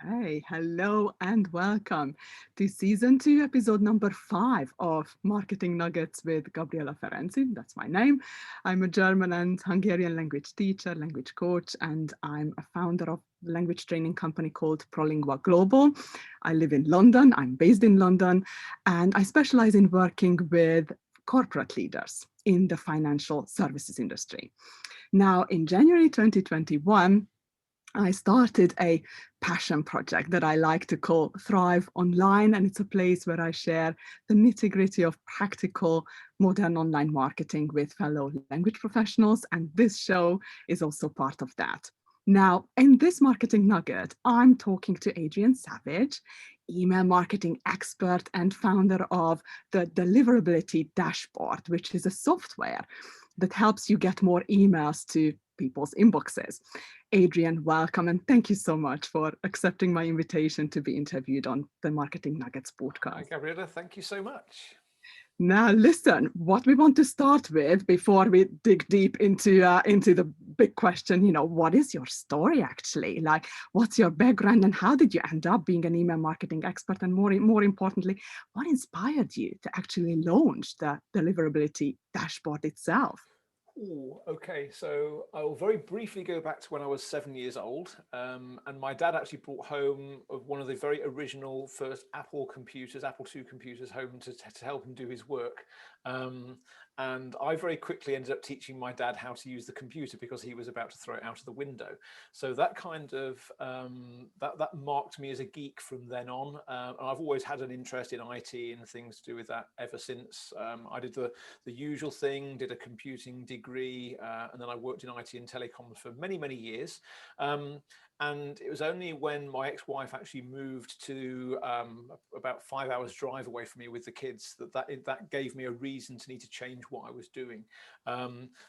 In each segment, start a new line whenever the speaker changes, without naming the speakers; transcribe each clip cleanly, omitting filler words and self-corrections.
Okay, hello and welcome to season 2, episode number 5 of Marketing Nuggets with Gabriela Ferenci. That's my name. I'm a German and Hungarian language teacher, language coach, and I'm a founder of a language training company called Prolingua Global. I live in London, I'm based in London, and I specialize in working with corporate leaders in the financial services industry. Now, in January 2021, I started a passion project that I like to call Thrive Online, and it's a place where I share the nitty-gritty of practical modern online marketing with fellow language professionals, and this show is also part of that. Now, in this marketing nugget, I'm talking to Adrian Savage, email marketing expert and founder of the Deliverability Dashboard, which is a software that helps you get more emails to people's inboxes. Adrian, welcome, and thank you so much for accepting my invitation to be interviewed on the Marketing Nuggets podcast.
Hi, Gabriela. Thank you so much.
Now, listen, what we want to start with before we dig deep into the big question, what is your story actually? Like, what's your background and how did you end up being an email marketing expert? And more importantly, what inspired you to actually launch the Deliverability Dashboard itself?
Ooh, okay, so I will very briefly go back to when I was 7 years old, and my dad actually brought home one of the very original first Apple computers, Apple II computers, home to help him do his work. And I very quickly ended up teaching my dad how to use the computer because he was about to throw it out of the window. So that kind of that marked me as a geek from then on. And I've always had an interest in IT and things to do with that ever since. I did the usual thing, did a computing degree, and then I worked in IT and telecoms for many years. And it was only when my ex-wife actually moved to about 5 hours drive away from me with the kids that gave me a reason to need to change what I was doing.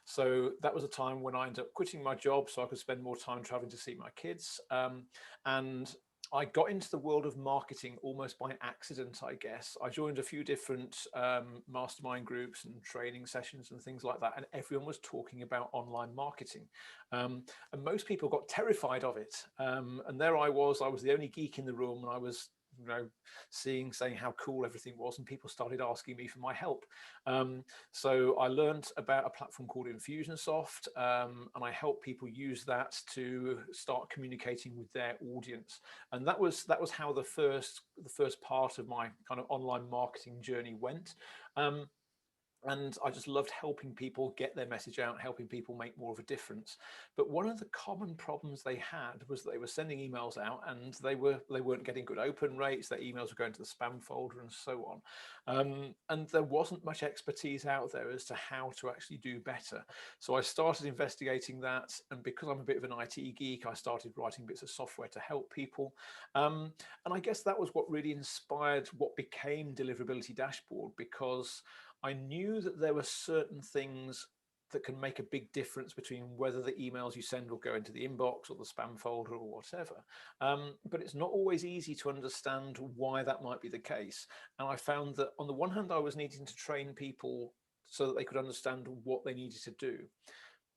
So that was a time when I ended up quitting my job so I could spend more time traveling to see my kids. And I got into the world of marketing almost by accident, I guess. I joined a few different mastermind groups and training sessions and things like that, and everyone was talking about online marketing. And most people got terrified of it. And there I was the only geek in the room, and I was saying how cool everything was, and people started asking me for my help. So I learned about a platform called Infusionsoft, and I helped people use that to start communicating with their audience. And that was how the first part of my kind of online marketing journey went. And I just loved helping people get their message out, helping people make more of a difference. But one of the common problems they had was that they were sending emails out and they weren't getting good open rates. Their emails were going to the spam folder and so on. And there wasn't much expertise out there as to how to actually do better. So I started investigating that, and because I'm a bit of an IT geek, I started writing bits of software to help people. And I guess that was what really inspired what became Deliverability Dashboard, because I knew that there were certain things that can make a big difference between whether the emails you send will go into the inbox or the spam folder or whatever. But it's not always easy to understand why that might be the case. And I found that on the one hand, I was needing to train people so that they could understand what they needed to do.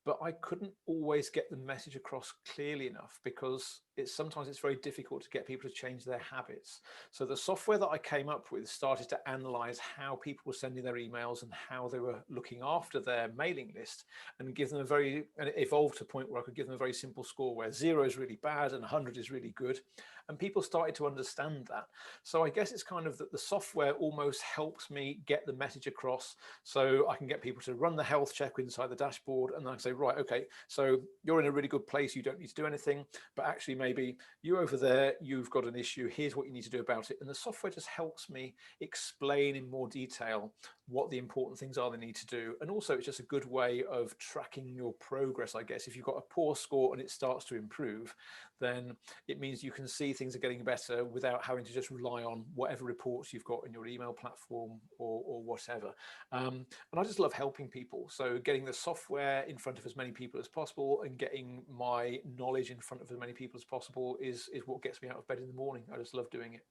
But I couldn't always get the message across clearly enough, because sometimes it's very difficult to get people to change their habits. So the software that I came up with started to analyze how people were sending their emails and how they were looking after their mailing list, and and it evolved to a point where I could give them a very simple score where 0 is really bad and 100 is really good. And people started to understand that. So I guess it's kind of that the software almost helps me get the message across, so I can get people to run the health check inside the dashboard, and then I say, right, okay, so you're in a really good place, you don't need to do anything, but actually maybe you over there, you've got an issue, here's what you need to do about it. And the software just helps me explain in more detail what the important things are they need to do. And also it's just a good way of tracking your progress, I guess. If you've got a poor score and it starts to improve, then it means you can see things are getting better without having to just rely on whatever reports you've got in your email platform or whatever. And I just love helping people. So getting the software in front of as many people as possible and getting my knowledge in front of as many people as possible is what gets me out of bed in the morning. I just love doing it.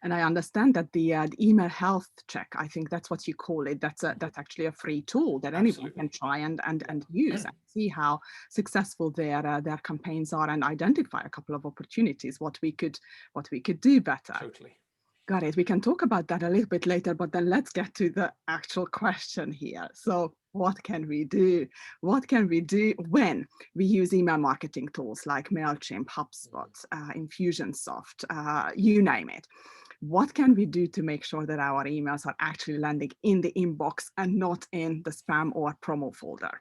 And I understand that the email health check, I think that's what you call it. That's actually a free tool that anyone
Absolutely.
can try and use and see how successful their campaigns are, and identify a couple of opportunities what we could do better.
Totally.
Got it. We can talk about that a little bit later, but then let's get to the actual question here. So what can we do? What can we do when we use email marketing tools like Mailchimp, HubSpot, Infusionsoft, you name it? What can we do to make sure that our emails are actually landing in the inbox and not in the spam or promo folder?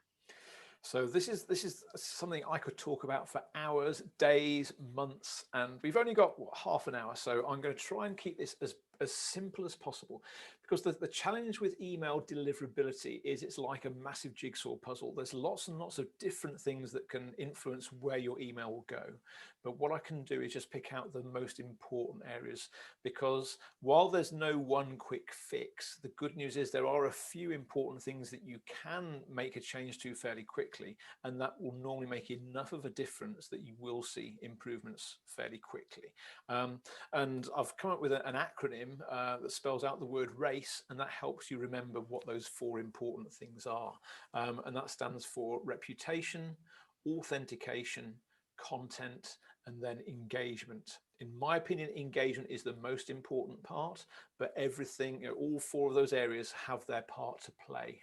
So this is something I could talk about for hours, days, months, and we've only got half an hour. So I'm going to try and keep this as simple as possible, because the challenge with email deliverability is it's like a massive jigsaw puzzle. There's lots and lots of different things that can influence where your email will go. But what I can do is just pick out the most important areas, because while there's no one quick fix, the good news is there are a few important things that you can make a change to fairly quickly, and that will normally make enough of a difference that you will see improvements fairly quickly. And I've come up with an acronym that spells out the word RACE, and that helps you remember what those four important things are. And that stands for reputation, authentication, content, and then engagement. In my opinion, engagement is the most important part, but everything, all four of those areas have their part to play.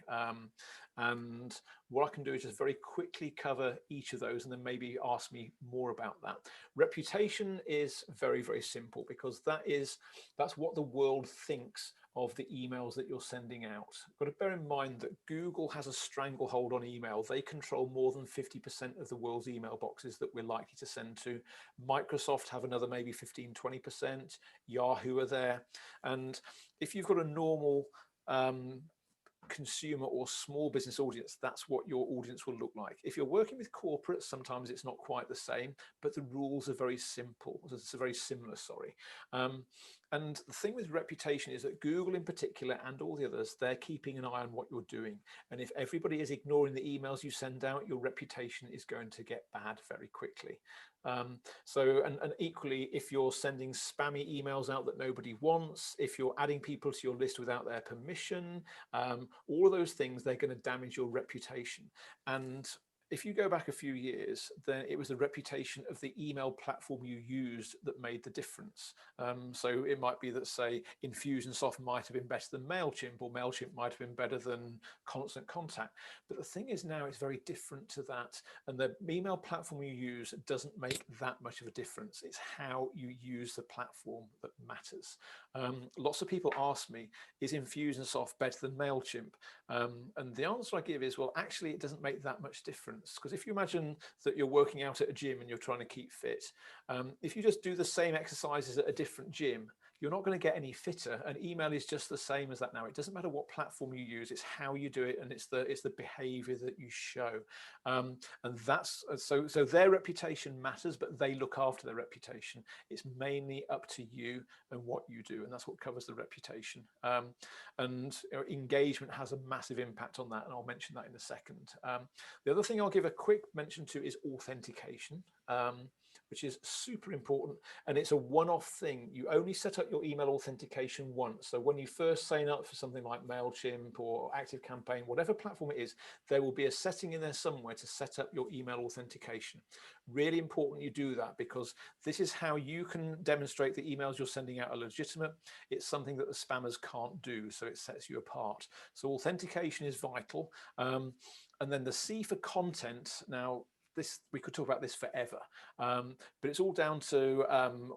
And what I can do is just very quickly cover each of those and then maybe ask me more about that. Reputation is very, very simple, because that's what the world thinks of the emails that you're sending out. Got to bear in mind that Google has a stranglehold on email. They control more than 50% of the world's email boxes that we're likely to send to. Microsoft have another maybe 15-20%. Yahoo are there. And if you've got a normal consumer or small business audience, that's what your audience will look like. If you're working with corporates, sometimes it's not quite the same, but the rules are very simple. It's very similar, sorry. And the thing with reputation is that Google in particular, and all the others, they're keeping an eye on what you're doing. And if everybody is ignoring the emails you send out, your reputation is going to get bad very quickly. And equally, if you're sending spammy emails out that nobody wants, if you're adding people to your list without their permission, all of those things, they're going to damage your reputation. And if you go back a few years, then it was the reputation of the email platform you used that made the difference. So it might be that, say, Infusionsoft might have been better than Mailchimp, or Mailchimp might have been better than Constant Contact. But the thing is now it's very different to that. And the email platform you use doesn't make that much of a difference. It's how you use the platform that matters. Lots of people ask me, is Infusionsoft better than Mailchimp? And the answer I give is, well, actually, it doesn't make that much difference. Because if you imagine that you're working out at a gym and you're trying to keep fit, if you just do the same exercises at a different gym, you're not going to get any fitter. And email is just the same as that now. It doesn't matter what platform you use, it's how you do it, and it's the behavior that you show. And that's so their reputation matters, but they look after their reputation. It's mainly up to you and what you do, and that's what covers the reputation. And engagement has a massive impact on that, and I'll mention that in a second. The other thing I'll give a quick mention to is authentication, which is super important, and it's a one-off thing. You only set up your email authentication once. So when you first sign up for something like Mailchimp or ActiveCampaign, whatever platform it is, there will be a setting in there somewhere to set up your email authentication. Really important you do that, because this is how you can demonstrate the emails you're sending out are legitimate. It's something that the spammers can't do, so it sets you apart. So authentication is vital. And then the C for content. Now, we could talk about this forever, but it's all down to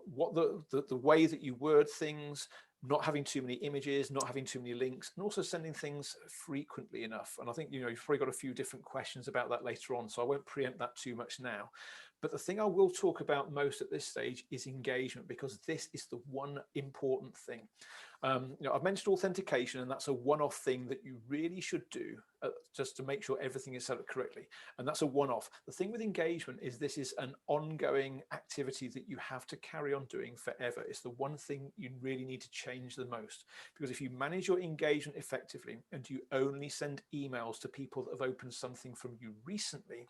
what the way that you word things, not having too many images, not having too many links, and also sending things frequently enough. And I think you've probably got a few different questions about that later on, so I won't preempt that too much now. But the thing I will talk about most at this stage is engagement, because this is the one important thing. I've mentioned authentication, and that's a one-off thing that you really should do just to make sure everything is set up correctly. And that's a one-off. The thing with engagement is this is an ongoing activity that you have to carry on doing forever. It's the one thing you really need to change the most, because if you manage your engagement effectively and you only send emails to people that have opened something from you recently,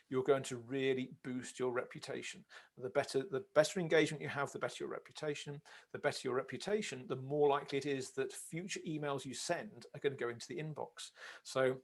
you're going to really boost your reputation. The better engagement you have, the better your reputation. The better your reputation, the more likely it is that future emails you send are going to go into the inbox. So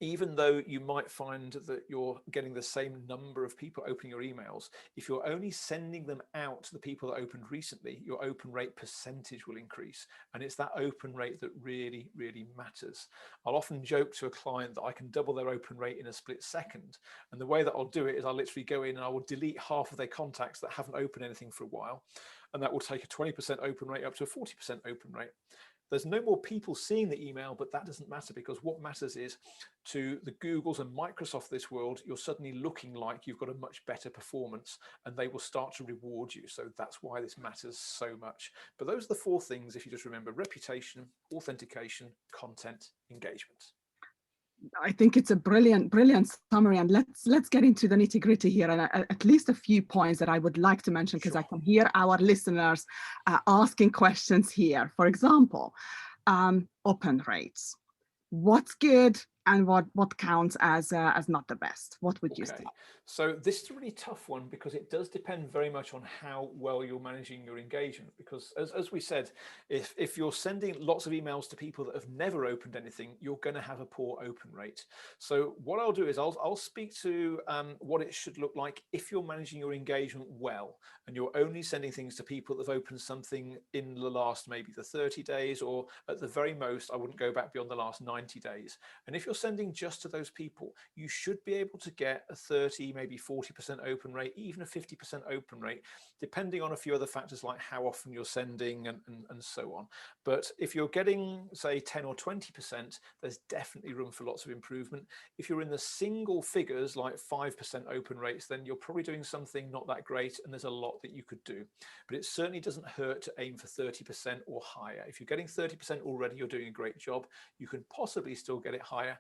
even though you might find that you're getting the same number of people opening your emails, if you're only sending them out to the people that opened recently, your open rate percentage will increase. And it's that open rate that really, really matters. I'll often joke to a client that I can double their open rate in a split second. And the way that I'll do it is I'll literally go in and I will delete half of their contacts that haven't opened anything for a while. And that will take a 20% open rate up to a 40% open rate. There's no more people seeing the email, but that doesn't matter, because what matters is to the Googles and Microsoft of this world, you're suddenly looking like you've got a much better performance, and they will start to reward you. So that's why this matters so much. But those are the four things, if you just remember: reputation, authentication, content, engagement.
I think it's a brilliant summary, and let's get into the nitty gritty here, and at least a few points that I would like to mention, because I can hear our listeners asking questions here. For example, open rates. What's good and what counts as not the best? What would you say?
So this is a really tough one, because it does depend very much on how well you're managing your engagement. Because as we said, if you're sending lots of emails to people that have never opened anything, you're going to have a poor open rate. So what I'll do is I'll speak to what it should look like if you're managing your engagement well, and you're only sending things to people that have opened something in the last maybe the 30 days, or at the very most, I wouldn't go back beyond the last 90 days. And if you're sending just to those people, you should be able to get a 30, maybe 40% open rate, even a 50% open rate, depending on a few other factors like how often you're sending and so on. But if you're getting, say, 10 or 20%, there's definitely room for lots of improvement. If you're in the single figures, like 5% open rates, then you're probably doing something not that great, and there's a lot that you could do. But it certainly doesn't hurt to aim for 30% or higher. If you're getting 30% already, you're doing a great job. You can possibly still get it higher.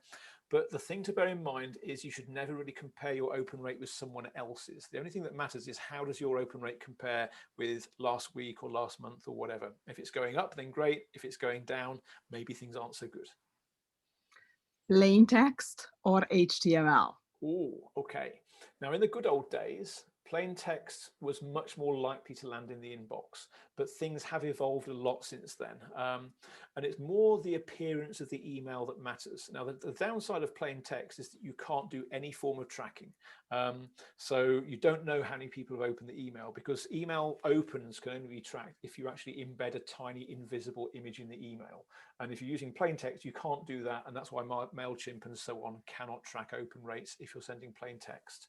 But the thing to bear in mind is you should never really compare your open rate with someone else's. The only thing that matters is how does your open rate compare with last week or last month or whatever. If it's going up, then great. If it's going down, maybe things aren't so good.
Plain text or HTML?
Oh, okay. Now, in the good old days, plain text was much more likely to land in the inbox, but things have evolved a lot since then. And it's more the appearance of the email that matters. Now, the downside of plain text is that you can't do any form of tracking. So you don't know how many people have opened the email, because email opens can only be tracked if you actually embed a tiny invisible image in the email. And if you're using plain text, you can't do that. And that's why Mailchimp and so on cannot track open rates if you're sending plain text.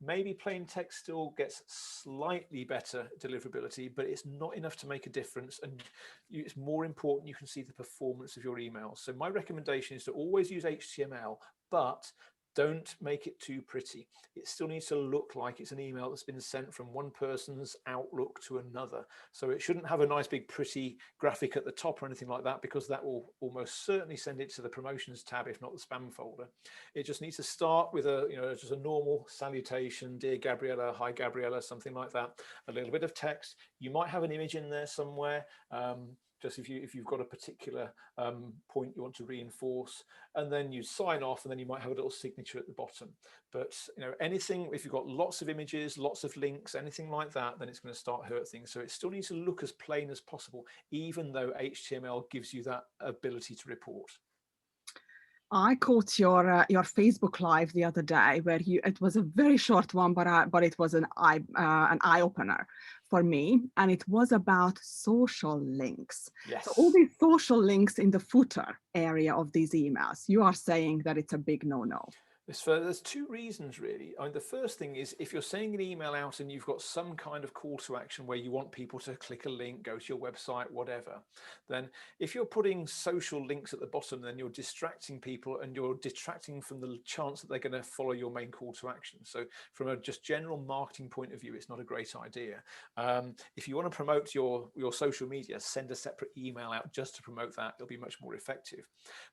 Maybe plain text still gets slightly better deliverability, but it's not enough to make a difference. And it's more important you can see the performance of your emails. So my recommendation is to always use HTML, but don't make it too pretty. It still needs to look like it's an email that's been sent from one person's Outlook to another. So it shouldn't have a nice big pretty graphic at the top or anything like that, because that will almost certainly send it to the promotions tab, if not the spam folder. It just needs to start with just a normal salutation, dear Gabriella, hi Gabriella, something like that. A little bit of text. You might have an image in there somewhere. Just if you've got a particular point you want to reinforce, and then you sign off, and then you might have a little signature at the bottom. But anything, if you've got lots of images, lots of links, anything like that, then it's going to start hurt things. So it still needs to look as plain as possible, even though HTML gives you that ability to report.
I caught your Facebook Live the other day, where it was a very short one, but it was an eye opener for me, and it was about social links.
Yes.
So all these social links in the footer area of these emails, you are saying that it's a big no-no.
There's two reasons really. I mean, the first thing is if you're sending an email out and you've got some kind of call to action where you want people to click a link, go to your website, whatever, then if you're putting social links at the bottom, then you're distracting people and you're detracting from the chance that they're going to follow your main call to action. So from a just general marketing point of view, it's not a great idea. If you want to promote your social media, send a separate email out just to promote that. It'll be much more effective.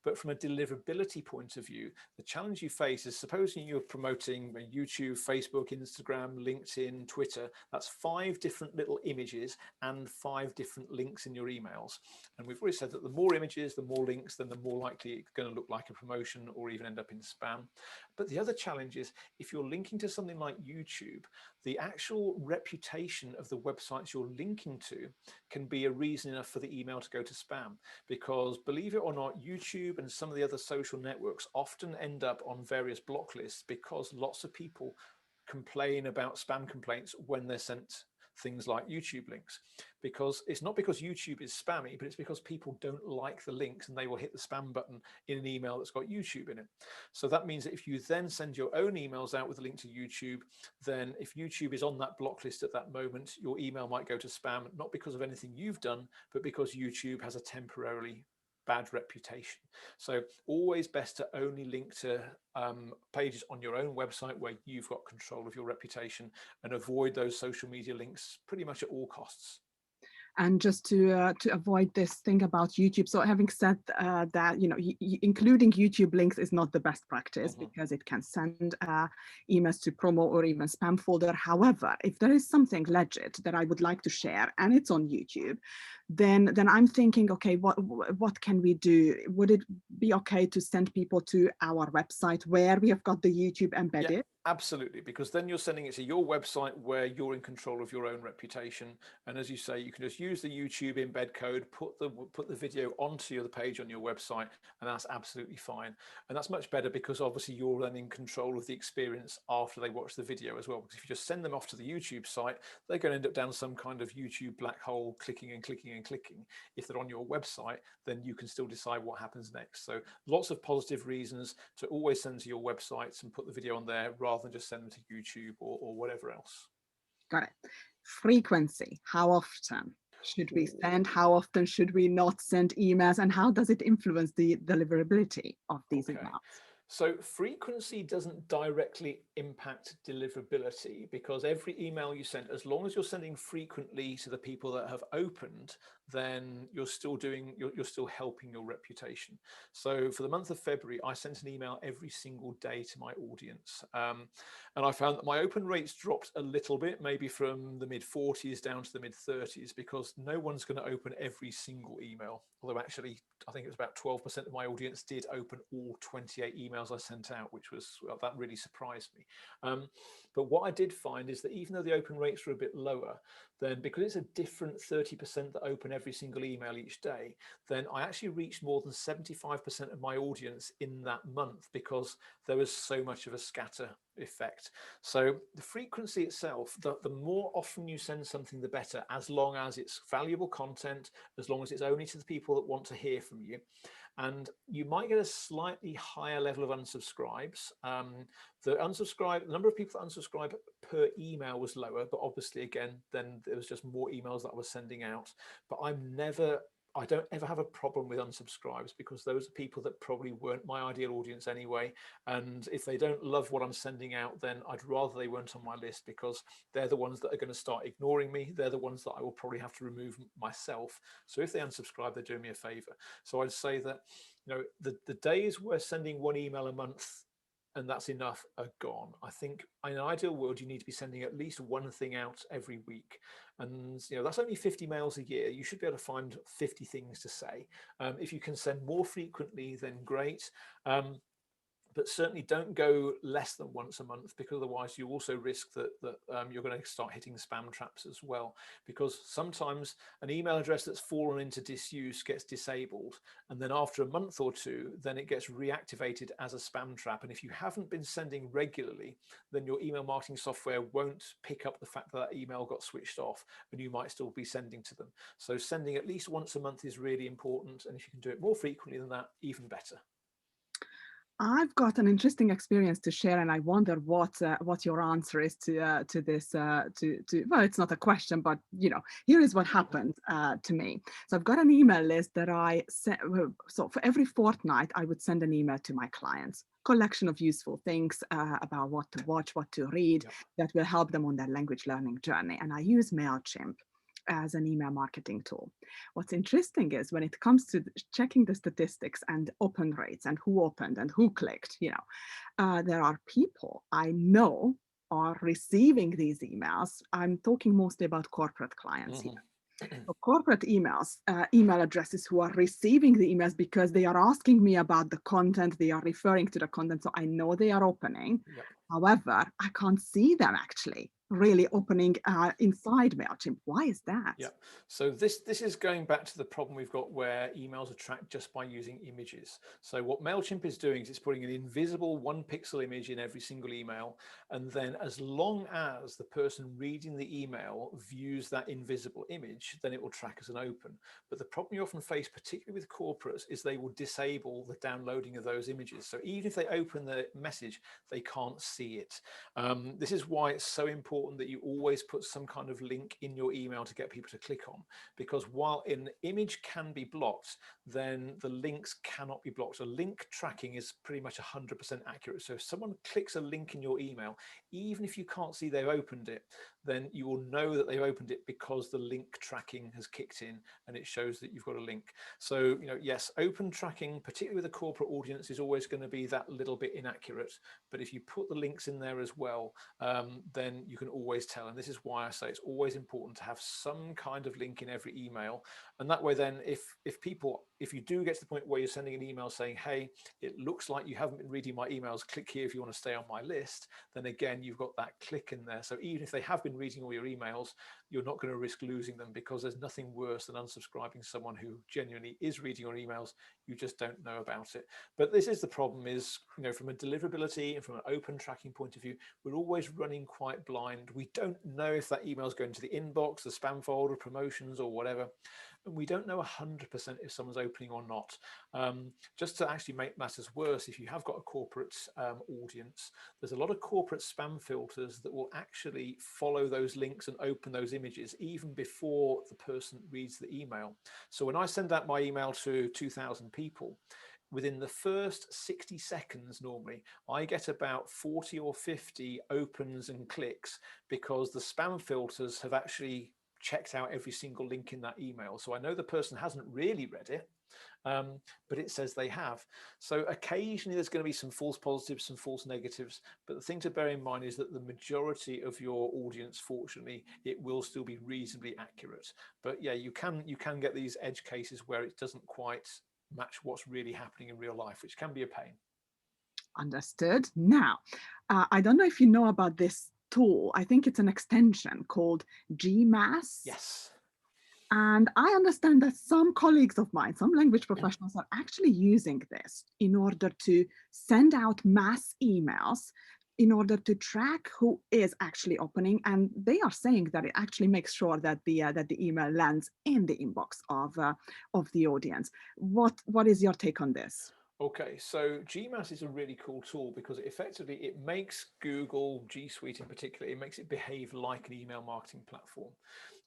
But from a deliverability point of view, the challenge you face is supposing you're promoting YouTube, Facebook, Instagram, LinkedIn, Twitter. That's 5 different little images and 5 different links in your emails. And we've already said that the more images, the more links, then the more likely it's going to look like a promotion or even end up in spam. But the other challenge is if you're linking to something like YouTube, the actual reputation of the websites you're linking to can be a reason enough for the email to go to spam. Because believe it or not, YouTube and some of the other social networks often end up on various block lists because lots of people complain about spam complaints when they're sent things like YouTube links, because it's not because YouTube is spammy, but it's because people don't like the links and they will hit the spam button in an email that's got YouTube in it. So that means that if you then send your own emails out with a link to YouTube, then if YouTube is on that block list at that moment, your email might go to spam, not because of anything you've done, but because YouTube has a temporarily bad reputation. So always best to only link to pages on your own website where you've got control of your reputation, and avoid those social media links pretty much at all costs.
And just to avoid this thing about YouTube, so having said that, including YouTube links is not the best practice because it can send emails to promo or even spam folder. However, if there is something legit that I would like to share and it's on YouTube, then I'm thinking, okay, what can we do? Would it be okay to send people to our website where we have got the YouTube embedded?
Yeah, absolutely, because then you're sending it to your website where you're in control of your own reputation. And as you say, you can just use the YouTube embed code, put the video onto the page on your website, and that's absolutely fine. And that's much better because obviously you're then in control of the experience after they watch the video as well. Because if you just send them off to the YouTube site, they're going to end up down some kind of YouTube black hole, clicking and clicking and clicking. If they're on your website, then you can still decide what happens next. So lots of positive reasons to always send to your websites and put the video on there rather than just send them to YouTube or whatever else.
Got it. Frequency. How often should we send? How often should we not send emails? And how does it influence the deliverability of these emails?
So frequency doesn't directly impact deliverability, because every email you send, as long as you're sending frequently to the people that have opened, then you're still helping your reputation. So for the month of February, I sent an email every single day to my audience. And I found that my open rates dropped a little bit, maybe from the mid 40s down to the mid 30s, because no one's going to open every single email. Although actually, I think it was about 12% of my audience did open all 28 emails I sent out, which was, well, that really surprised me. But what I did find is that even though the open rates were a bit lower, then because it's a different 30% that open every single email each day, then I actually reached more than 75% of my audience in that month, because there was so much of a scatter effect. So the frequency itself, the more often you send something, the better, as long as it's valuable content, as long as it's only to the people that want to hear from you. And you might get a slightly higher level of unsubscribes. The number of people that unsubscribe per email was lower, but obviously again, then there was just more emails that I was sending out. But I don't ever have a problem with unsubscribes, because those are people that probably weren't my ideal audience anyway. And if they don't love what I'm sending out, then I'd rather they weren't on my list, because they're the ones that are going to start ignoring me. They're the ones that I will probably have to remove myself. So if they unsubscribe, they're doing me a favor. So I'd say that, the days where sending one email a month and that's enough are gone. I think in an ideal world, you need to be sending at least one thing out every week. And that's only 50 mails a year. You should be able to find 50 things to say. If you can send more frequently, then great. But certainly don't go less than once a month, because otherwise you also risk that you're going to start hitting spam traps as well. Because sometimes an email address that's fallen into disuse gets disabled, and then after a month or two, then it gets reactivated as a spam trap. And if you haven't been sending regularly, then your email marketing software won't pick up the fact that email got switched off, and you might still be sending to them. So sending at least once a month is really important, and if you can do it more frequently than that, even better.
I've got an interesting experience to share, and I wonder what your answer is to this. Well, it's not a question, but here is what happened to me. So I've got an email list that I sent. So for every fortnight, I would send an email to my clients, collection of useful things about what to watch, what to read,
Yep.
that will help them on their language learning journey. And I use Mailchimp as an email marketing tool. What's interesting is when it comes to checking the statistics and open rates and who opened and who clicked, there are people I know are receiving these emails. I'm talking mostly about corporate clients here. So corporate emails, email addresses who are receiving the emails because they are asking me about the content, they are referring to the content, so I know they are opening.
Yep.
However, I can't see them actually really opening inside Mailchimp. Why is that?
Yeah, so this is going back to the problem we've got where emails are tracked just by using images. So what Mailchimp is doing is it's putting an invisible 1 pixel image in every single email, and then as long as the person reading the email views that invisible image, then it will track as an open. But the problem you often face, particularly with corporates, is they will disable the downloading of those images. So even if they open the message, they can't see it. This is why it's so important that you always put some kind of link in your email to get people to click on, because while an image can be blocked, then the links cannot be blocked. So link tracking is pretty much 100% accurate. So if someone clicks a link in your email, even if you can't see they've opened it, then you will know that they've opened it because the link tracking has kicked in and it shows that you've got a link. So, yes, open tracking, particularly with a corporate audience, is always going to be that little bit inaccurate. But if you put the links in there as well, then you can always tell. And this is why I say it's always important to have some kind of link in every email. And that way, then if you do get to the point where you're sending an email saying, hey, it looks like you haven't been reading my emails, click here if you want to stay on my list, then again, you've got that click in there. So even if they have been reading all your emails, you're not going to risk losing them, because there's nothing worse than unsubscribing someone who genuinely is reading your emails. You just don't know about it. But this is the problem is, from a deliverability and from an open tracking point of view, we're always running quite blind. We don't know if that email is going to the inbox, the spam folder, promotions, or whatever. And we don't know 100% if someone's opening or not. Just to actually make matters worse, if you have got a corporate audience, there's a lot of corporate spam filters that will actually follow those links and open those images even before the person reads the email. So when I send out my email to 2,000 people, within the first 60 seconds, normally, I get about 40 or 50 opens and clicks, because the spam filters have actually checked out every single link in that email. So I know the person hasn't really read it, but it says they have. So occasionally there's going to be some false positives, some false negatives, but the thing to bear in mind is that the majority of your audience, fortunately, it will still be reasonably accurate. But yeah, you can get these edge cases where it doesn't quite match what's really happening in real life, which can be a pain.
Understood. Now, I don't know if you know about this tool. I think it's an extension called GMass.
Yes.
And I understand that some colleagues of mine, some language professionals, are actually using this in order to send out mass emails in order to track who is actually opening. And they are saying that it actually makes sure that the email lands in the inbox of the audience. What is your take on this?
Okay, so GMass is a really cool tool because it makes Google G Suite in particular, it makes it behave like an email marketing platform.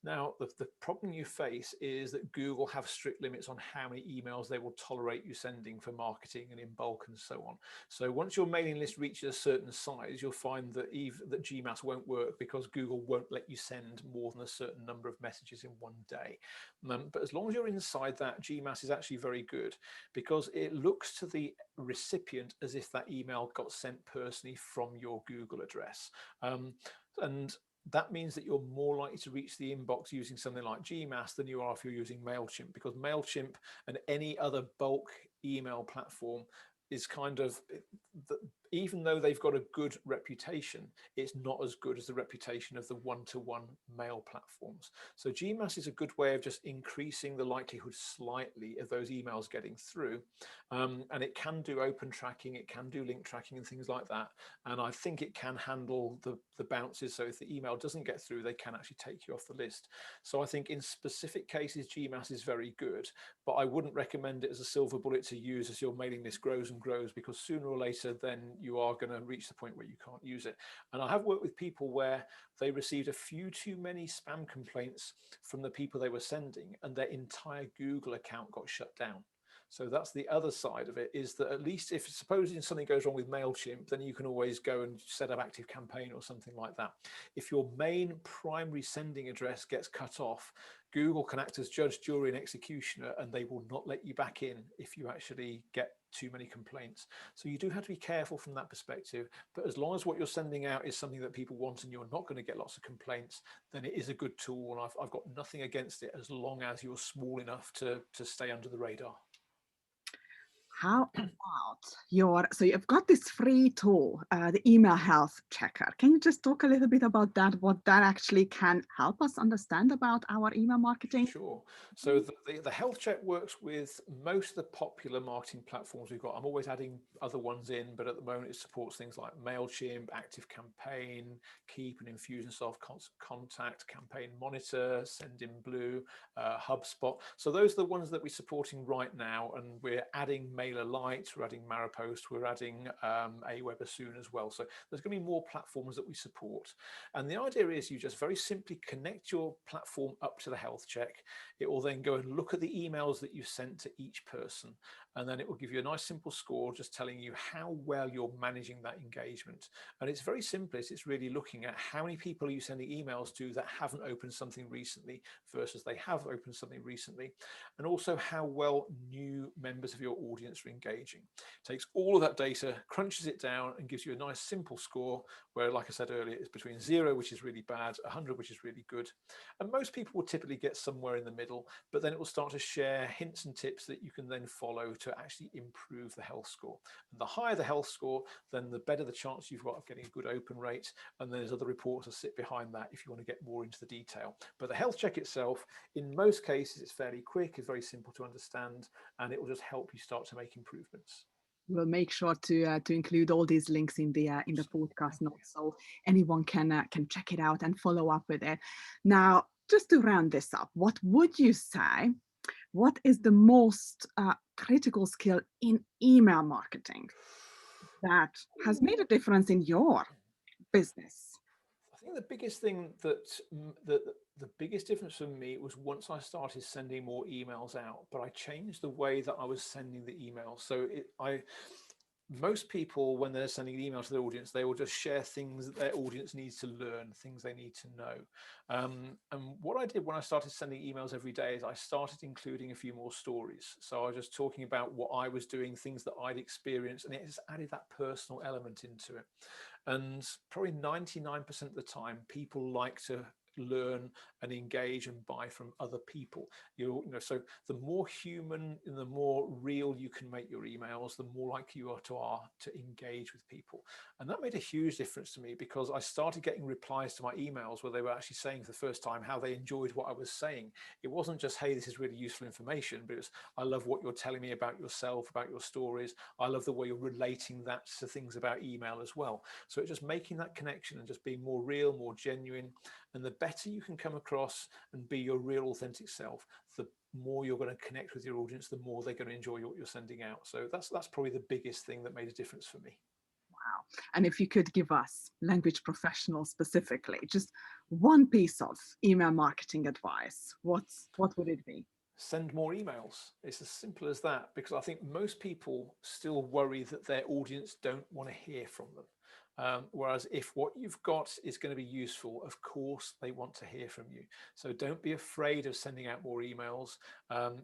Now, the problem you face is that Google have strict limits on how many emails they will tolerate you sending for marketing and in bulk and so on. So once your mailing list reaches a certain size, you'll find that that GMass won't work because Google won't let you send more than a certain number of messages in one day. But as long as you're inside that, GMass is actually very good because it looks to the recipient as if that email got sent personally from your Google address. And that means that you're more likely to reach the inbox using something like GMass than you are if you're using Mailchimp, because Mailchimp and any other bulk email platform is kind of, even though they've got a good reputation, it's not as good as the reputation of the one-to-one mail platforms. So GMAS is a good way of just increasing the likelihood slightly of those emails getting through. And it can do open tracking, it can do link tracking and things like that. And I think it can handle the bounces. So if the email doesn't get through, they can actually take you off the list. So I think in specific cases, GMAS is very good, but I wouldn't recommend it as a silver bullet to use as your mailing list grows and grows, because sooner or later, then you are going to reach the point where you can't use it. And I have worked with people where they received a few too many spam complaints from the people they were sending, and their entire Google account got shut down. So that's the other side of it, is that at least if supposing something goes wrong with Mailchimp, then you can always go and set up Active Campaign or something like that. If your main primary sending address gets cut off, Google can act as judge, jury, and executioner, and they will not let you back in if you actually get too many complaints. So you do have to be careful from that perspective. But as long as what you're sending out is something that people want and you're not going to get lots of complaints, then it is a good tool. And I've got nothing against it as long as you're small enough to stay under the radar.
How about so you've got this free tool, the email health checker. Can you just talk a little bit about that, what that actually can help us understand about our email marketing?
Sure. So the health check works with most of the popular marketing platforms we've got. I'm always adding other ones in, but at the moment it supports things like Mailchimp, Active Campaign, Keep and Infusionsoft, Contact, Campaign Monitor, Sendinblue, HubSpot. So those are the ones that we're supporting right now, and we're adding MailerLite, we're adding Maripost, we're adding Aweber soon as well. So there's going to be more platforms that we support. And the idea is you just very simply connect your platform up to the health check. It will then go and look at the emails that you sent to each person, and then it will give you a nice simple score just telling you how well you're managing that engagement. And it's very simple. It's really looking at how many people are you sending emails to that haven't opened something recently versus they have opened something recently, and also how well new members of your audience are engaging. It takes all of that data, crunches it down, and gives you a nice simple score where, like I said earlier, it's between 0, which is really bad, 100, which is really good. And most people will typically get somewhere in the middle, but then it will start to share hints and tips that you can then follow to actually improve the health score. And the higher the health score, then the better the chance you've got of getting a good open rate. And there's other reports that sit behind that if you want to get more into the detail. But the health check itself, in most cases, it's fairly quick, it's very simple to understand, and it will just help you start to make improvements.
We'll make sure to include all these links in the podcast notes, so anyone can check it out and follow up with it. Now, just to round this up, what would you say? What is the most critical skill in email marketing that has made a difference in your business?
I think the biggest thing the biggest difference for me was once I started sending more emails out, but I changed the way that I was sending the emails. So most people, when they're sending emails to their audience, they will just share things that their audience needs to learn, things they need to know. And what I did when I started sending emails every day is I started including a few more stories. So I was just talking about what I was doing, things that I'd experienced, and it just added that personal element into it. And probably 99% of the time, people like to learn and engage and buy from other people. You know, so the more human and the more real you can make your emails, the more likely you are to engage with people. And that made a huge difference to me, because I started getting replies to my emails where they were actually saying for the first time how they enjoyed what I was saying. It wasn't just, hey, this is really useful information, but it was, I love what you're telling me about yourself, about your stories. I love the way you're relating that to things about email as well. So it's just making that connection and just being more real, more genuine. And the better you can come across and be your real authentic self, the more you're going to connect with your audience, the more they're going to enjoy what you're sending out. So that's probably the biggest thing that made a difference for me.
Wow. And if you could give us, language professionals specifically, just one piece of email marketing advice, what would it be?
Send more emails. It's as simple as that, because I think most people still worry that their audience don't want to hear from them. Whereas if what you've got is going to be useful, of course they want to hear from you. So don't be afraid of sending out more emails.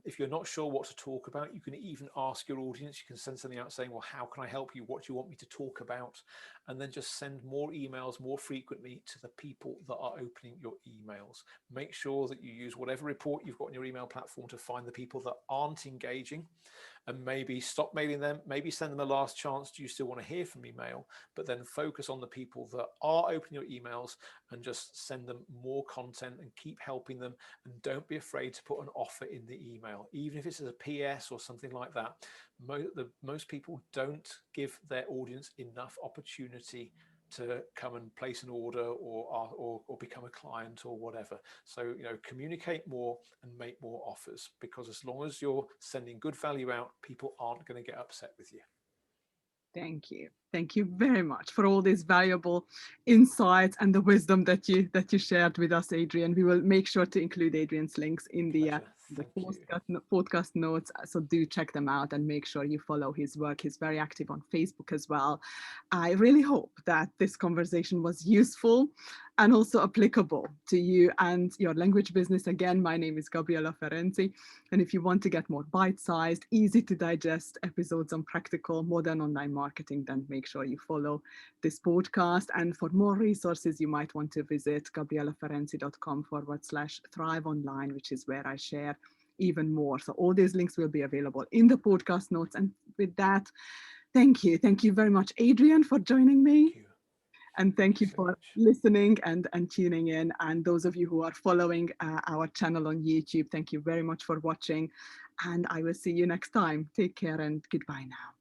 If you're not sure what to talk about, you can even ask your audience. You can send something out saying, well, how can I help you? What do you want me to talk about? And then just send more emails more frequently to the people that are opening your emails. Make sure that you use whatever report you've got on your email platform to find the people that aren't engaging. and maybe stop mailing them, maybe send them a last chance. Do you still want to hear from me mail? But then focus on the people that are opening your emails and just send them more content and keep helping them. And don't be afraid to put an offer in the email, even if it's as a PS or something like that. Most people don't give their audience enough opportunity to come and place an order or become a client or whatever. So, communicate more and make more offers, because as long as you're sending good value out, people aren't going to get upset with you.
Thank you. Thank you very much for all these valuable insights and the wisdom that you shared with us, Adrian. We will make sure to include Adrian's links in the podcast notes. So do check them out and make sure you follow his work. He's very active on Facebook as well. I really hope that this conversation was useful and also applicable to you and your language business. Again, my name is Gabriela Ferenci. And if you want to get more bite-sized, easy to digest episodes on practical modern online marketing, then make sure you follow this podcast. And for more resources, you might want to visit gabrielaferenci.com/thrive online, which is where I share even more. So all these links will be available in the podcast notes. And with that, thank you. Thank you very much, Adrian, for joining me. And thank you for listening and tuning in. And those of you who are following our channel on YouTube, thank you very much for watching. And I will see you next time. Take care and goodbye now.